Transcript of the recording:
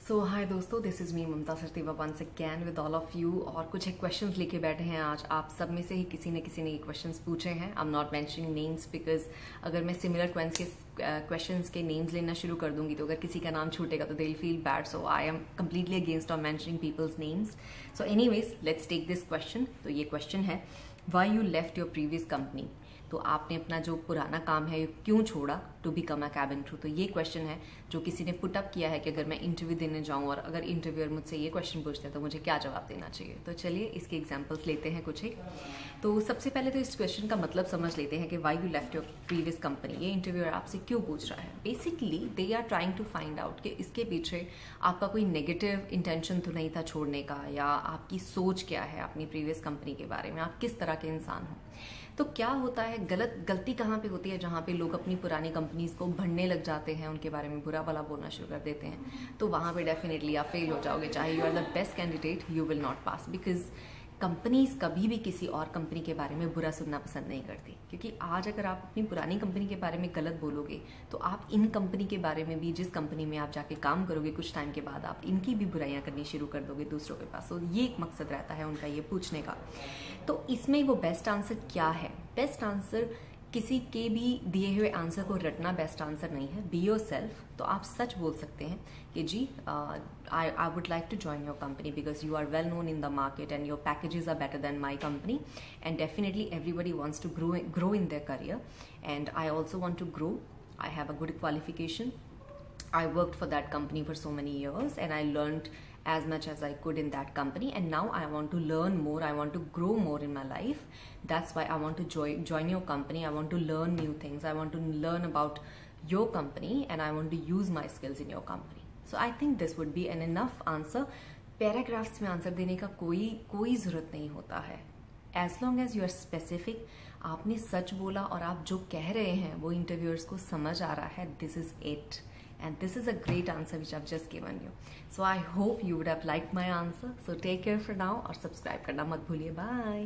सो hi दोस्तों, this is me Mamta Sachdeva once again with all of you. और कुछ एक क्वेश्चंस लेके बैठे हैं आज। आप सब में से ही किसी न किसी ने ये क्वेश्चंस पूछे हैं। I am not mentioning names because अगर मैं सिमिलर क्वेश्चंस के नेम्स लेना शुरू कर दूंगी तो अगर किसी का नाम छूटेगा तो they will feel bad. So I am completely against on mentioning people's names. So anyways, let's take this question. तो ये क्वेश्चन है, why you left your previous company. तो आपने अपना जो पुराना काम है क्यों छोड़ा to become a cabin crew. तो ये क्वेश्चन है जो किसी ने पुट अप किया है कि अगर मैं इंटरव्यू देने जाऊं और अगर इंटरव्यूअर मुझसे ये क्वेश्चन पूछते हैं तो मुझे क्या जवाब देना चाहिए। तो चलिए इसके एग्जांपल्स लेते हैं कुछ एक। तो सबसे पहले तो इस क्वेश्चन का मतलब समझ लेते हैं कि why you left your previous company. ये इंटरव्यूअर आपसे क्यों पूछ रहा है। Basically they are trying to find out कि इसके पीछे आपका कोई नेगेटिव इंटेंशन तो नहीं था छोड़ने का, या आपकी सोच क्या है अपनी प्रीवियस कंपनी के बारे में, आप किस तरह के इंसान हो। तो क्या होता है, गलती कहाँ पे होती है, जहाँ पे लोग अपनी पुरानी कंपनीज को भंडने लग जाते हैं, उनके बारे में बुरा भला बोलना शुरू कर देते हैं। तो वहाँ पे डेफिनेटली आप फेल हो जाओगे। चाहे you are the best candidate, you will not pass. Because companies कभी भी किसी और कंपनी के बारे में बुरा सुनना पसंद नहीं करती। क्योंकि आज अगर आप अपनी पुरानी कंपनी के बारे में गलत बोलोगे तो आप इन कंपनी के बारे में भी, जिस कंपनी में आप जाके काम करोगे कुछ टाइम के बाद, आप इनकी भी बुराइयां करनी शुरू कर दोगे दूसरों के पास। तो ये एक मकसद रहता है उनका ये पूछने का। तो इसमें वो बेस्ट आंसर क्या है? बेस्ट आंसर किसी के भी दिए हुए आंसर को रटना बेस्ट आंसर नहीं है। Be yourself. तो आप सच बोल सकते हैं कि जी I would like to join your company because you are well known in the market and your packages are better than my company and definitely everybody wants to grow in their career and I also want to grow. I have a good qualification. I worked for that company for so many years and I learned as much as I could in that company, and now I want to learn more. I want to grow more in my life. That's why I want to join your company. I want to learn new things. I want to learn about your company and I want to use my skills in your company. So I think this would be an enough answer. Paragraphs में answer देने का कोई जरूरत नहीं होता है। As long as you are specific, आपने सच बोला और आप जो कह रहे हैं वो इंटरव्यूअर्स को समझ आ रहा है, this is it. And this is a great answer which I've just given you. So I hope you would have liked my answer. So take care for now और subscribe करना मत भूलिए. Bye.